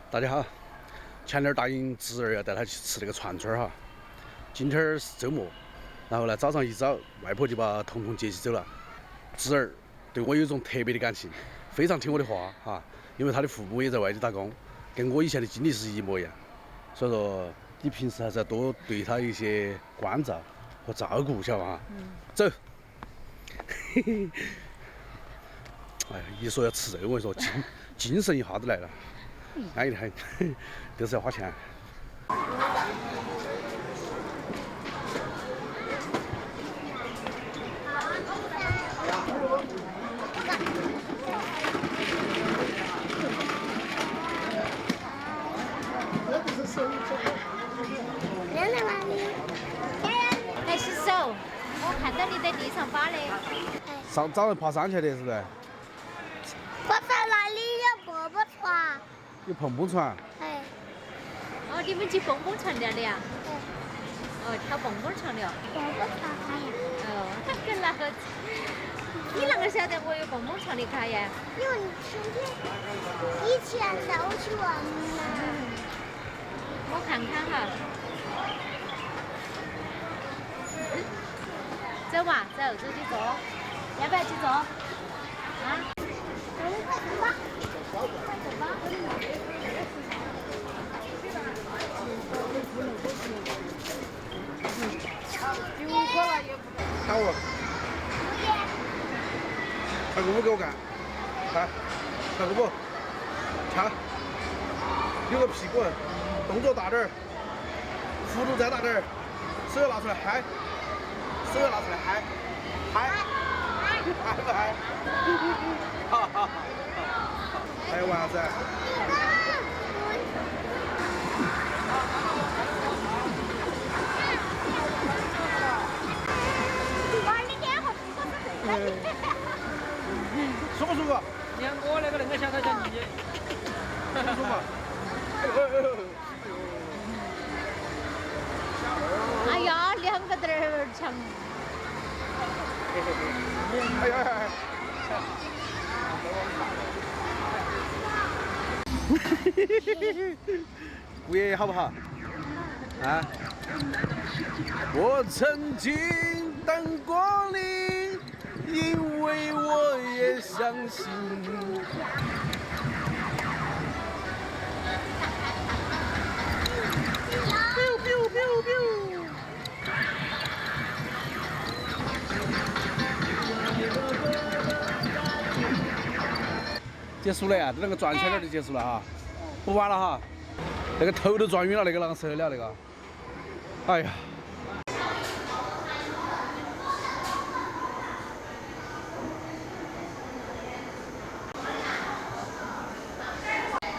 大家好，前天答应侄儿要带他去吃那个串串哈。今天是周末，然后呢早上一早，外婆就把彤彤接起走了。侄儿对我有一种特别的感情，非常听我的话哈，因为他的父母也在外地打工，跟我以前的经历是一模一样。所以说，你平时还是要多对他一些关照和照顾，晓得吧？走。嘿嘿。哎呀，一说要吃肉，我跟你说，精神一下子来了。安逸得很，都是要花钱。扔在哪里？来洗手。我看到你在地上扒的。早上爬山去的是不是？我在那里有蹦蹦船。有碰碰船。哎。哦，你们去蹦蹦船钓的呀？哦，跳蹦蹦船的。蹦蹦船卡呀？哦，跟那个，你啷个晓得我有蹦蹦船的卡呀？因为你天天以前带我去玩嘛。我看看哈。走嘛，走去坐，要不要去坐？啊？走吧。走吧。打我！快姑母给我干！来，快姑母，唱，扭个屁股，动作大点儿，幅度再大点儿，手要拿出来嗨，手要拿出来嗨，嗨，嗨不嗨？哈哈哈！还有啥子？舒不舒服？你看我那个小小小妮妮，舒不舒服？哎呀，2个点儿强。哎呀！姑爷好不好？啊！我曾经等过你，因为我也相信。结束了呀，这两个转圈圈就结束了哈，不玩了哈。那个头都转晕了，那个啷个受得了那个？哎呀！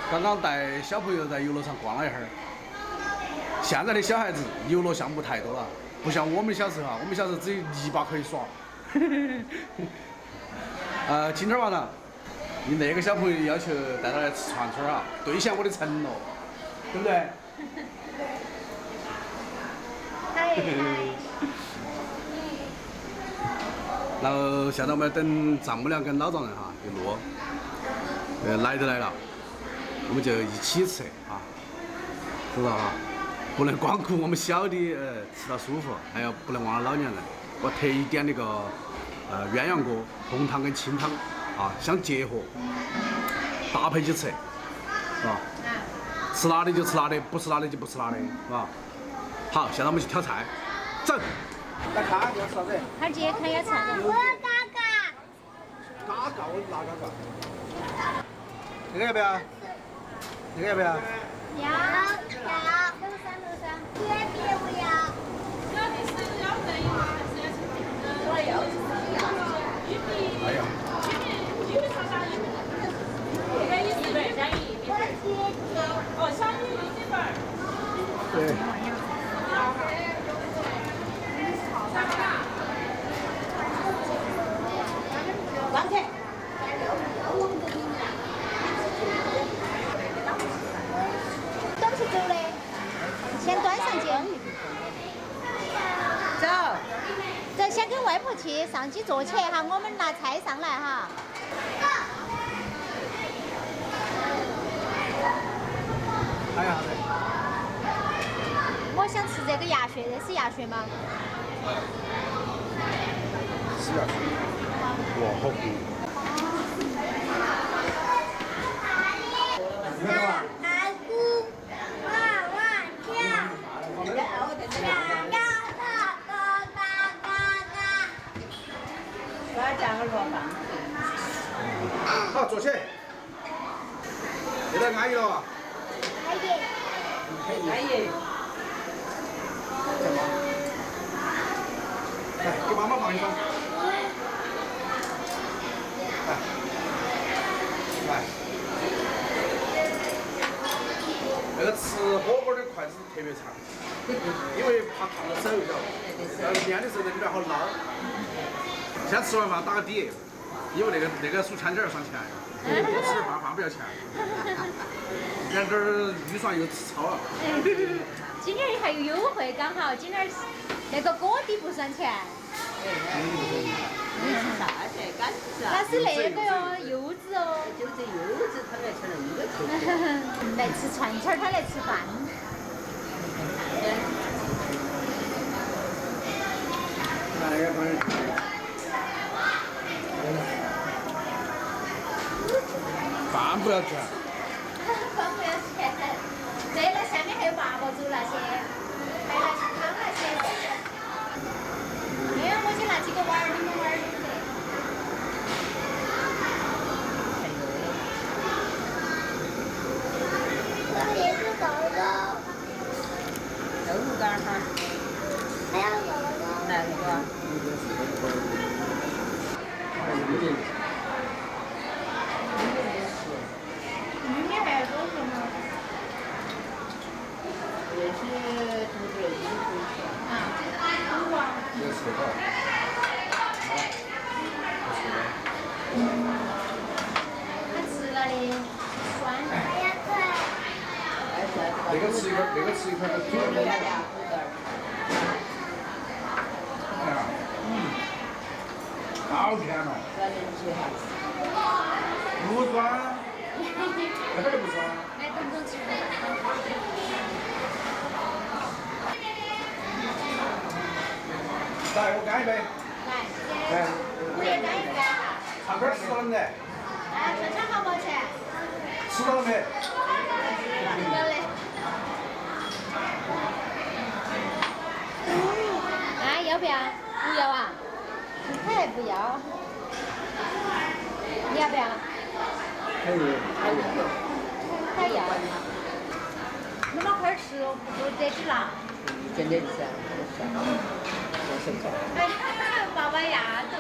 刚刚带小朋友在游乐场逛了一会儿。现在的小孩子游乐项目太多了，不像我们小时候哈，我们小时候只有泥巴可以耍。今天晚上，你那个小朋友要求带他来吃串串啊，兑现我的承诺，对不对？然后现在我们要等丈母娘跟老丈人哈一路，来都来了，我们就一起吃啊，知道哈？不能光顾我们小的吃到舒服，还要不能忘了老年人。我特意点那个鸳鸯锅，红汤跟清汤啊相结合，搭配起吃，是吧？吃辣的就吃辣的，不吃辣的就不吃辣的，是吧？好，现在我们去挑菜，走。来看你要吃啥子？二姐看要菜的。我要嘎嘎。嘎嘎，我拿嘎嘎。这个要不要？这个要不要？要。别不要。哎呀。哦，小米1斤半。对。王菜。都是走的，先端上去。走。走，先跟外婆去上去坐起哈，我们拿菜上来哈。雪，这是鸭血吗？是啊，哇，好贵。阿姑，哇哇跳，嘎嘎嘎嘎嘎嘎。把加个螺饭。好，坐起。现在安逸了吧？阿姨，阿姨，来，给妈妈放一放。来。那个吃火锅的筷子特别长，因为怕烫到手，晓得吧？要是腌的时候在里面好捞。先吃完饭打个底，因为那个数签点算钱，多吃点饭不要钱。两根儿预算又吃超了。今天还有优惠，刚好今天那个锅底不算钱。你是啥去？干子啊？那是那个哟，柚子哦。就这柚子，他来吃那个去。来吃串串，他来吃饭。来个朋友。饭不要钱。饭不要钱。对了，下面还有八宝粥那些，还有那些汤那些。没有，我去拿几个碗儿，你们碗儿都不得。这里是狗狗，豆腐干哈？还有狗狗。哪个？里面还有多少吗？这是肚子肉啊，土啊。有吃的。他吃了的，酸。还有腿，那个吃一块，那个吃一块就足了。哎呀，好甜哦。不酸，那边就不酸。来，等等吃。来，我干一杯。来，我也干一杯。唱歌吃到了没？哎，串串好不好吃？吃到了没？有嘞。哎，要不要？不要啊？他还不要。你要不要？可以。他要。那么快吃哦，不得吃辣。真的是啊，哎，爸爸牙疼。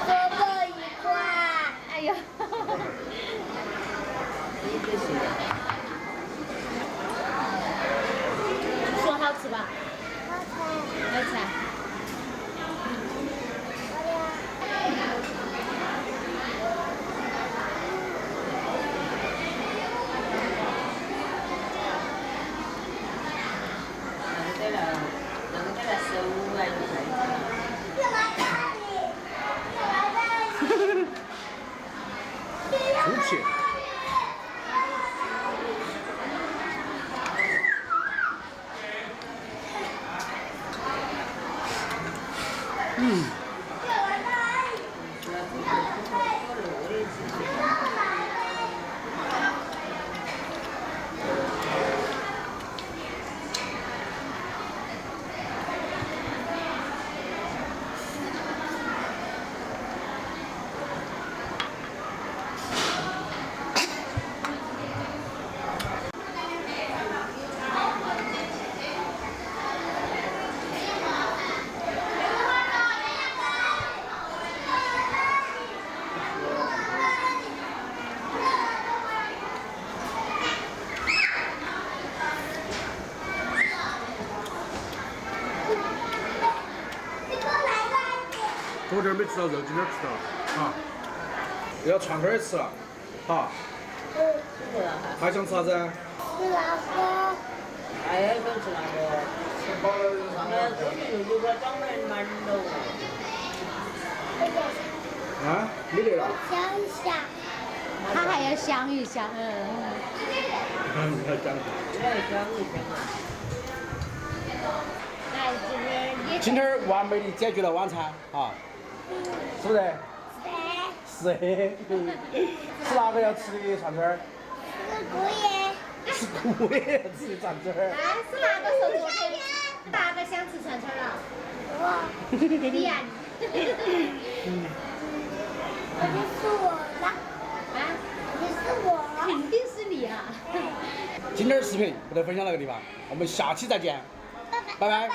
哥哥一块。哎呦。说好吃吧？好吃。好吃啊。出去。昨天没吃到肉，今天吃到了，啊！要串串也吃了，好。还想吃啥子？吃那个。哎呀，想吃那个。吃饱了。哎呀，这里又有个掌门馒头。啊，没得了。想一想，他还要想一想，你要讲。来讲一讲啊。来这边也今天儿完美的解决了晚餐啊，是不是？是。是哪个要吃的串串儿？是姑爷。是姑爷要吃的串串儿。哎，是哪个说昨天哪个想吃串串了？我，你呀，我就是我了，啊，就是我。肯定是你啊！今天儿视频不得分享到这个地方，我们下期再见，拜拜。